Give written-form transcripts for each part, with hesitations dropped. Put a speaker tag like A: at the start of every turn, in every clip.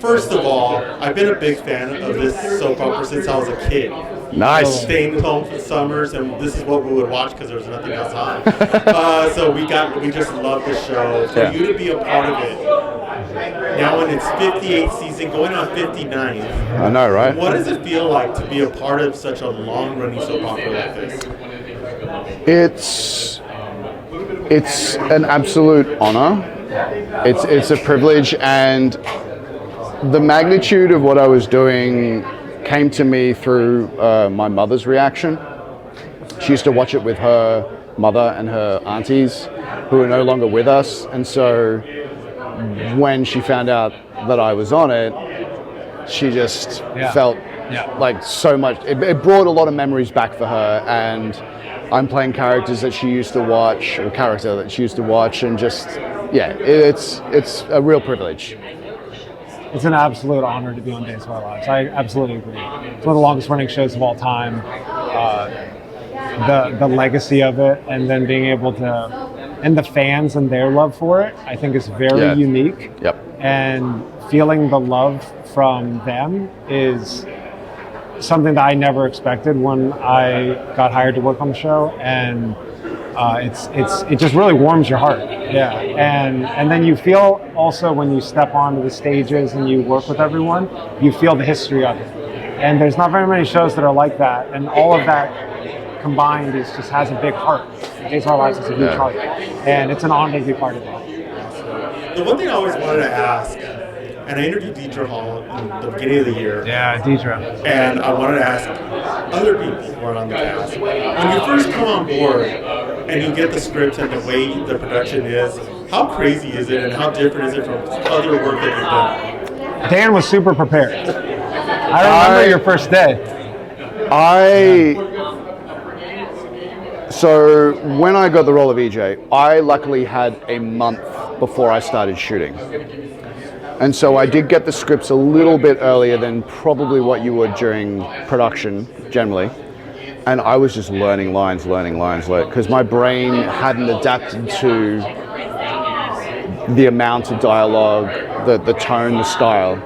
A: First of all, I've been a big fan of this soap opera since I was a kid.
B: Nice.
A: Staying home for the summers, and this is what we would watch because there was nothing else on. So we just love the show. For you to be a part of it, now in its 58th season, going on 59th.
B: I know, right?
A: What does it feel like to be a part of such a long-running soap opera like this?
B: It's an absolute honor. It's a privilege, and the magnitude of what I was doing came to me through my mother's reaction. She used to watch it with her mother and her aunties who are no longer with us, and so when she found out that I was on it, she just felt like so much. It brought a lot of memories back for her, and I'm playing characters that she used to watch, or character that she used to watch, and just it's a real privilege.
C: It's an absolute honor to be on Days of Our Lives. I absolutely agree. It's one of the longest running shows of all time. The legacy of it, and then being able to, and the fans and their love for it, I think is very unique.
B: Yep.
C: And feeling the love from them is something that I never expected when I got hired to work on the show, and it just really warms your heart. Yeah, and then you feel also when you step onto the stages and you work with everyone, you feel the history of it. And there's not very many shows that are like that, and all of that combined just has a big heart. Days of Our Lives is a huge heart, and it's an honor to be part of it.
A: The one thing I always wanted to ask, and I interviewed Deidre Hall in the beginning of the year.
C: Yeah, Deidre.
A: And I wanted to ask other people who are on the cast, when you first come on board and you get the script and the way the production is, how crazy is it and how different is it from other work that you've done?
C: Dan was super prepared. I remember your first day.
B: So when I got the role of EJ, I luckily had a month before I started shooting. And so I did get the scripts a little bit earlier than probably what you would during production, generally. And I was just learning lines, because my brain hadn't adapted to the amount of dialogue, the tone, the style.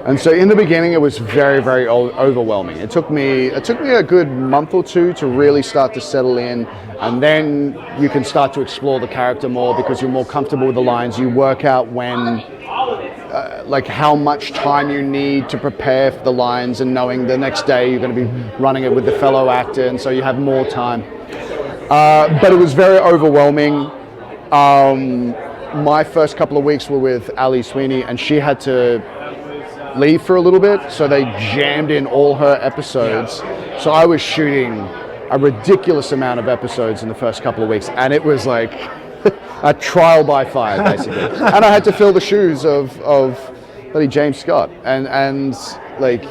B: And so in the beginning, it was very, very overwhelming. It took me a good month or two to really start to settle in, and then you can start to explore the character more because you're more comfortable with the lines. You work out when, like how much time you need to prepare for the lines, and knowing the next day you're going to be running it with the fellow actor, and so you have more time. But it was very overwhelming. My first couple of weeks were with Ali Sweeney, and she had to leave for a little bit, so they jammed in all her episodes. So I was shooting a ridiculous amount of episodes in the first couple of weeks, and it was like a trial by fire, basically. And I had to fill the shoes of bloody James Scott, and like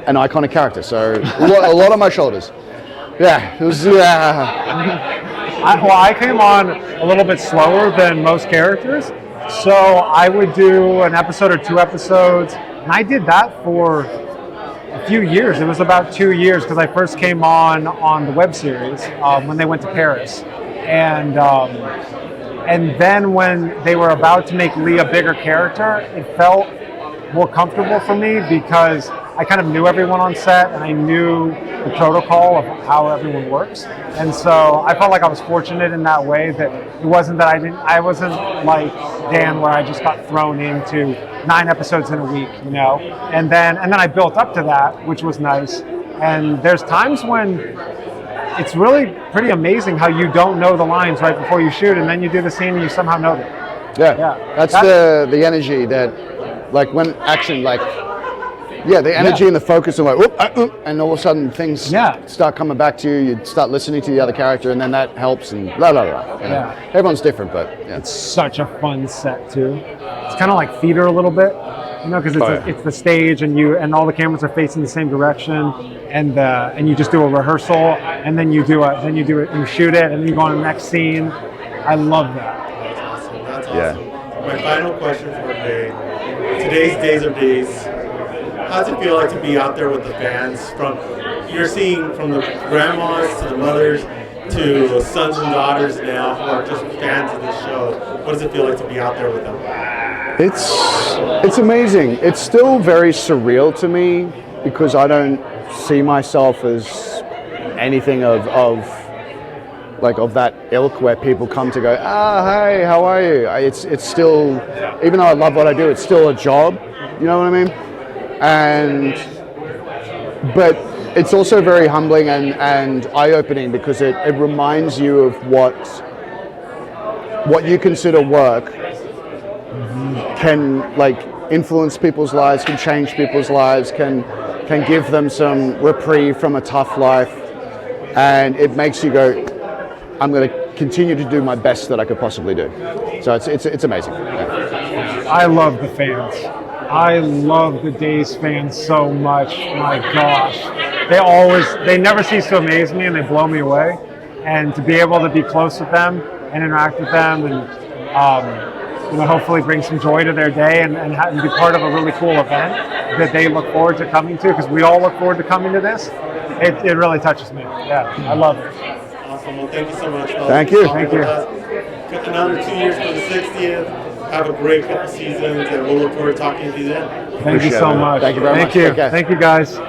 B: an iconic character. So a lot on my shoulders. Yeah, it was.
C: I came on a little bit slower than most characters. So I would do an episode or 2 episodes, and I did that for a few years. It was about 2 years because I first came on the web series when they went to Paris, and then when they were about to make Lee a bigger character, it felt more comfortable for me because I kind of knew everyone on set and I knew the protocol of how everyone works. And so I felt like I was fortunate in that way, that it wasn't that I wasn't like Dan where I just got thrown into 9 episodes in a week, you know? And then I built up to that, which was nice. And there's times when it's really pretty amazing how you don't know the lines right before you shoot, and then you do the scene and you somehow know them.
B: Yeah. That's the energy that, like when action, like, the energy and the focus of like, and all of a sudden things start coming back to you. You start listening to the other character, and then that helps, and blah, blah, blah. You know? Everyone's different, but
C: It's such a fun set too. It's kind of like theater a little bit, you know, because it's the stage, and all the cameras are facing the same direction, and you just do a rehearsal, and then you shoot it, and then you go on the next scene. I love that.
A: That's awesome. Yeah. My final question for today. Today's Days of Days. How does it feel like to be out there with the fans? You're seeing from the grandmas to the mothers to the sons and daughters now who are just fans of the show. What does it feel like to be out there with them?
B: It's amazing. It's still very surreal to me because I don't see myself as anything of that ilk where people come to go, hey, how are you? It's still, even though I love what I do, it's still a job. You know what I mean? But it's also very humbling and eye-opening because it reminds you of what you consider work can influence people's lives, can change people's lives, can give them some reprieve from a tough life, and it makes you go, I'm going to continue to do my best that I could possibly do. So it's amazing. Yeah.
C: I love the fans. I love the Days fans so much. My gosh, they never cease to amaze me, and they blow me away. And to be able to be close with them and interact with them, and hopefully bring some joy to their day, and be part of a really cool event that they look forward to coming to, because we all look forward to coming to this. It really touches me. Yeah, I love it.
A: Awesome. Well, thank you so much.
B: Thank you.
C: Thank you.
A: Got another 2 years for the 60th. Have a great couple seasons, and we'll look forward to talking to you then.
C: Thank you so much.
B: Thank you very much.
C: Thank you.
B: Take care.
C: Thank you, guys.